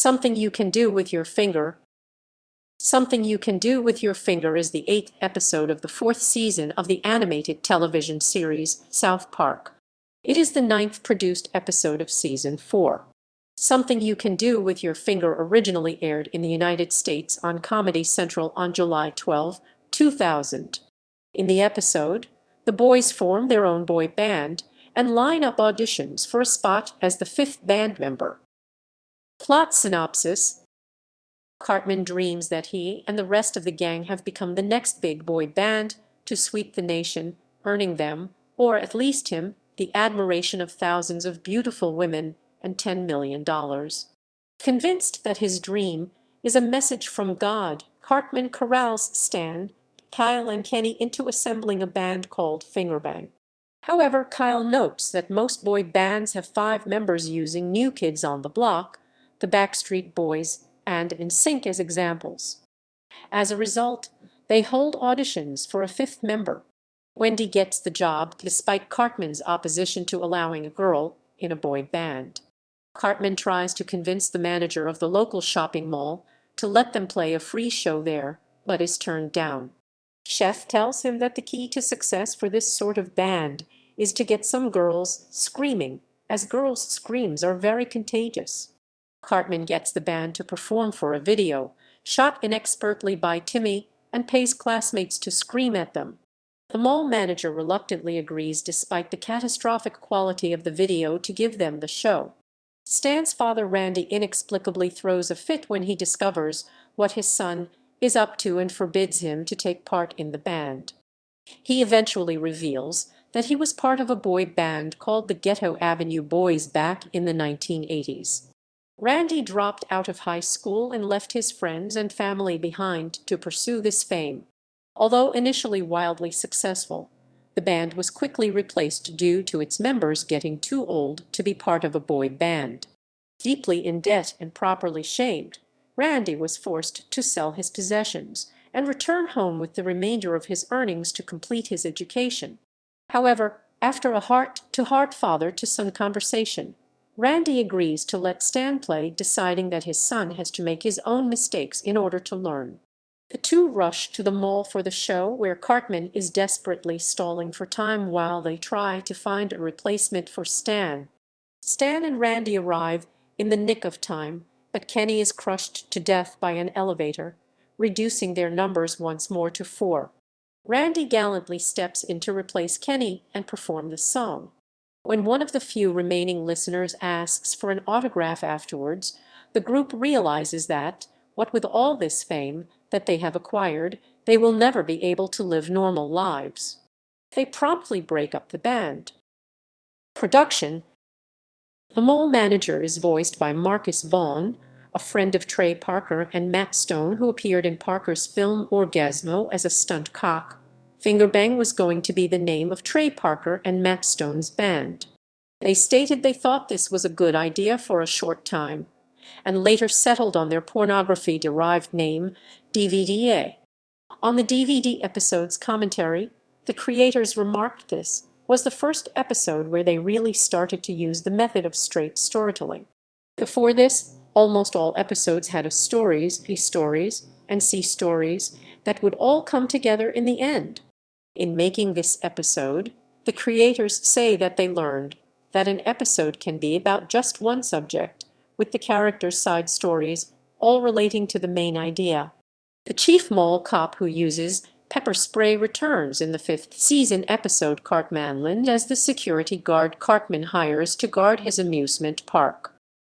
Something You Can Do With Your Finger. Something You Can Do With Your Finger is the 8th episode of the 4th season of the animated television series South Park. It is the 9th produced episode of Season 4. Something You Can Do With Your Finger originally aired in the United States on Comedy Central on July 12, 2000. In the episode, the boys form their own boy band and line up auditions for a spot as the 5th band member. Plot synopsis: Cartman dreams that he and the rest of the gang have become the next big boy band to sweep the nation, earning them, or at least him, the admiration of thousands of beautiful women and $10 million. Convinced that his dream is a message from God, Cartman corrals Stan, Kyle, and Kenny into assembling a band called Fingerbang. However, Kyle notes that most boy bands have 5 members, using New Kids on the Block, the Backstreet Boys, and NSYNC as examples. As a result, they hold auditions for a 5th member. Wendy gets the job despite Cartman's opposition to allowing a girl in a boy band. Cartman tries to convince the manager of the local shopping mall to let them play a free show there, but is turned down. Chef tells him that the key to success for this sort of band is to get some girls screaming, as girls' screams are very contagious. Cartman gets the band to perform for a video, shot inexpertly by Timmy, and pays classmates to scream at them. The mall manager reluctantly agrees despite the catastrophic quality of the video to give them the show. Stan's father Randy inexplicably throws a fit when he discovers what his son is up to and forbids him to take part in the band. He eventually reveals that he was part of a boy band called the Ghetto Avenue Boys back in the 1980s. Randy dropped out of high school and left his friends and family behind to pursue this fame. Although initially wildly successful, the band was quickly replaced due to its members getting too old to be part of a boy band. Deeply in debt and properly shamed, Randy was forced to sell his possessions and return home with the remainder of his earnings to complete his education. However, after a heart-to-heart father-to-son conversation, Randy agrees to let Stan play, deciding that his son has to make his own mistakes in order to learn. The two rush to the mall for the show, where Cartman is desperately stalling for time while they try to find a replacement for Stan. Stan and Randy arrive in the nick of time, but Kenny is crushed to death by an elevator, reducing their numbers once more to 4. Randy gallantly steps in to replace Kenny and perform the song. When one of the few remaining listeners asks for an autograph afterwards, the group realizes that, what with all this fame that they have acquired, they will never be able to live normal lives. They promptly break up the band. Production: The mall manager is voiced by Marcus Vaughn, a friend of Trey Parker and Matt Stone, who appeared in Parker's film Orgasmo as a stunt cock. Fingerbang was going to be the name of Trey Parker and Matt Stone's band. They stated they thought this was a good idea for a short time, and later settled on their pornography-derived name, DVDA. On the DVD episode's commentary, the creators remarked this was the first episode where they really started to use the method of straight storytelling. Before this, almost all episodes had A stories, B stories, and C stories that would all come together in the end. In making this episode, the creators say that they learned that an episode can be about just one subject, with the characters' side stories all relating to the main idea. The chief mall cop who uses pepper spray returns in the 5th season episode Cartmanland as the security guard Cartman hires to guard his amusement park.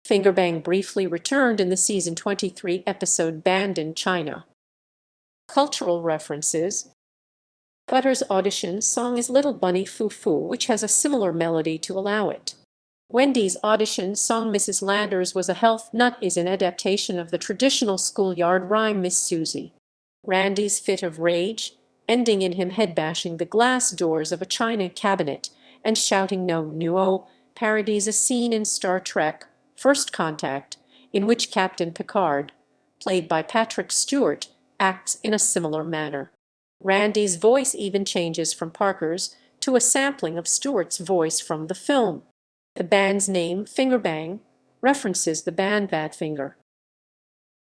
Fingerbang briefly returned in the season 23 episode Banned in China. Cultural references: Butter's audition song is Little Bunny Foo Foo, which has a similar melody to Allow It. Wendy's audition song Mrs. Landers Was a Health Nut is an adaptation of the traditional schoolyard rhyme Miss Susie. Randy's fit of rage, ending in him head-bashing the glass doors of a china cabinet and shouting "No, parodies a scene in Star Trek: First Contact, in which Captain Picard, played by Patrick Stewart, acts in a similar manner. Randy's voice even changes from Parker's to a sampling of Stewart's voice from the film. The band's name, Fingerbang, references the band Badfinger.